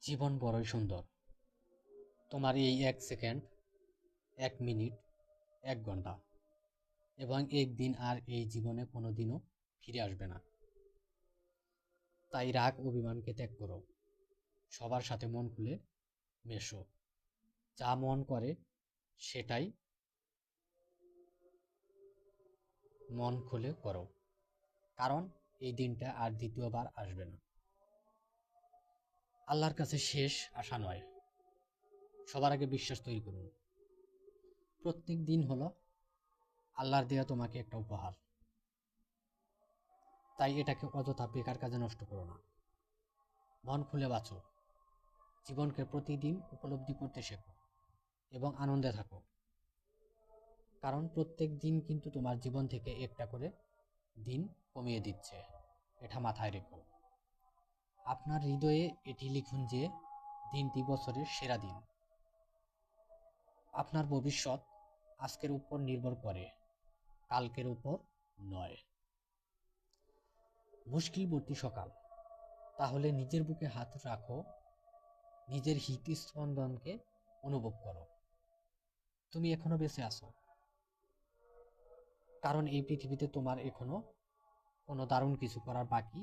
জীবন বড়ই সুন্দর। তোমার এই 1 সেকেন্ড, 1 মিনিট, 1 ঘন্টা এবং একদিন আর এই জীবনে কোনোদিনও ফিরে আসবে না। তাই রাগ অভিমানকে ত্যাগ করো, সবার সাথে মন খুলে মেশো, যা মন করে সেটাই মন খুলে করো, কারণ এই দিনটা আর দ্বিতীয়বার আসবে না। আল্লাহর কাছে শেষ আশা নয়, সবার আগে বিশ্বাস তৈরি করুন। প্রত্যেক দিন হলো আল্লাহর দেয়া তোমাকে একটা উপহার, তাই এটাকে অযথা বেকার কাজে নষ্ট করো না। মন খুলে বাঁচো, জীবনকে প্রতিদিন উপলব্ধি করতে শেখো এবং আনন্দে থাকো, কারণ প্রত্যেক দিন কিন্তু তোমার জীবন থেকে একটা করে দিন কমিয়ে দিচ্ছে। এটা মাথায় রেখো। আপনার হৃদয়ে এটি লিখুন যে দিনটি বছরের সেরা দিন। আপনার ভবিষ্যৎ আজকের উপর নির্ভর করে, কালকের উপর নয়। মুশকিল ভর্তি সকাল, তাহলে নিজের বুকে হাত রাখো, নিজের হৃদস্পন্দনকে অনুভব করো। তুমি এখনো বেঁচে আছো, কারণ এই পৃথিবীতে তোমার এখনো কোনো দারুণ কিছু করার বাকি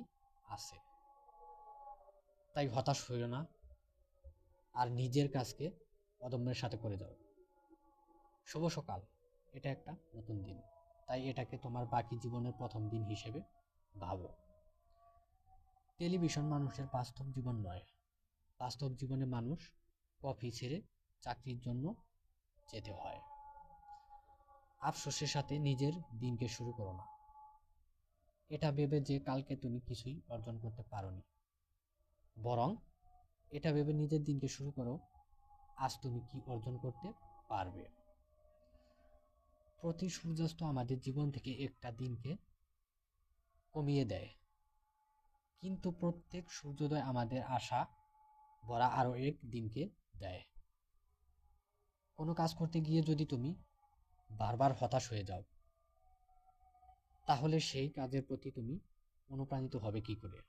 আছে। তাই হতাশ হইও না, আর নিজের কাজকে অদম্যের সাথে করে যাও। শুভ সকাল, এটা একটা নতুন দিন, তাই এটাকে তোমার বাকি জীবনের প্রথম দিন হিসেবে ভাবো। টেলিভিশন মানুষের বাস্তব জীবন নয়। বাস্তব জীবনে মানুষ কফি ছেড়ে চাকরির জন্য যেতে হয়। আফসোসের সাথে নিজের দিনকে শুরু করো না, এটা ভেবে যে কালকে তুমি কিছুই অর্জন করতে পারোনি। বরং এটা ভেবে নিজের দিনকে শুরু করো, আজ তুমি কি অর্জন করতে পারবে। প্রতি সূর্যাস্ত আমাদের জীবন থেকে একটা দিনকে কমিয়ে দেয়, কিন্তু প্রত্যেক সূর্যোদয় আমাদের আশা ভরা আরো এক দিনকে দেয়। কোনো কাজ করতে গিয়ে যদি তুমি বারবার হতাশ হয়ে যাও, তাহলে সেই কাজের প্রতি তুমি অনুপ্রাণিত হবে কি করে?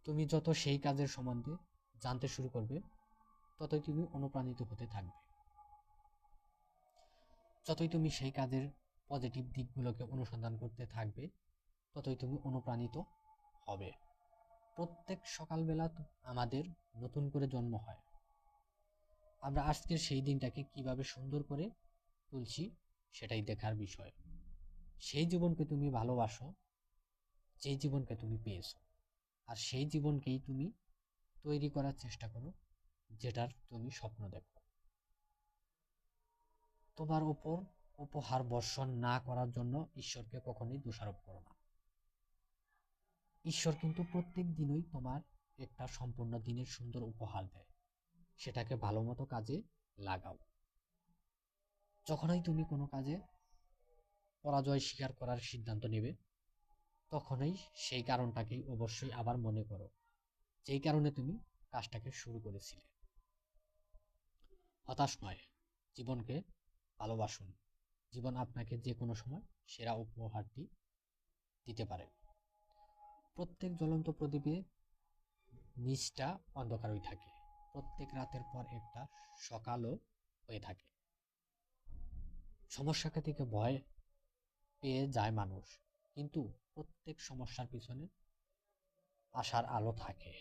তুমি যত সেই কাজের সম্বন্ধে জানতে শুরু করবে, ততই তুমি অনুপ্রাণিত হতে থাকবে। যতই তুমি সেই কাজের পজিটিভ দিকগুলোকে অনুসন্ধান করতে থাকবে, ততই তুমি অনুপ্রাণিত হবে। প্রত্যেক সকালবেলা আমাদের নতুন করে জন্ম হয়। আমরা আজকের সেই দিনটাকে কিভাবে সুন্দর করে তুলছি সেটাই দেখার বিষয়। সেই জীবনকে তুমি ভালোবাসো, যেই জীবনকে তুমি পেয়েছো, আর সেই জীবনকেই তুমি তৈরি করার চেষ্টা করো, যেটার তুমি স্বপ্ন দেখো। তোমার উপর উপহার বর্ষণ না করার জন্য ঈশ্বরকে কখনোই দোষারোপ করো না। ঈশ্বর কিন্তু প্রত্যেক দিনই তোমার একটা সম্পূর্ণ দিনের সুন্দর উপহার দেয়, সেটাকে ভালো মতো কাজে লাগাও। যখনই তুমি কোনো কাজে পরাজয় স্বীকার করার সিদ্ধান্ত নেবে, তখনই সেই কারণটাকেই অবশ্যই আবার মনে করো, যেই কারণে তুমি কাজটাকে শুরু করেছিলে। হতাশ নয়, জীবনকে ভালোবাসুন। জীবন আপনাকে যে কোনো সময় সেরা উপহারটি দিতে পারে। প্রত্যেক জ্বলন্ত প্রদীপে নিচটা অন্ধকারই থাকে। প্রত্যেক রাতের পর একটা সকালও হয়ে থাকে। সমস্যাকে থেকে ভয় পেয়ে যায় মানুষ, কিন্তু প্রত্যেক সমস্যার পিছনে আশার আলো থাকে।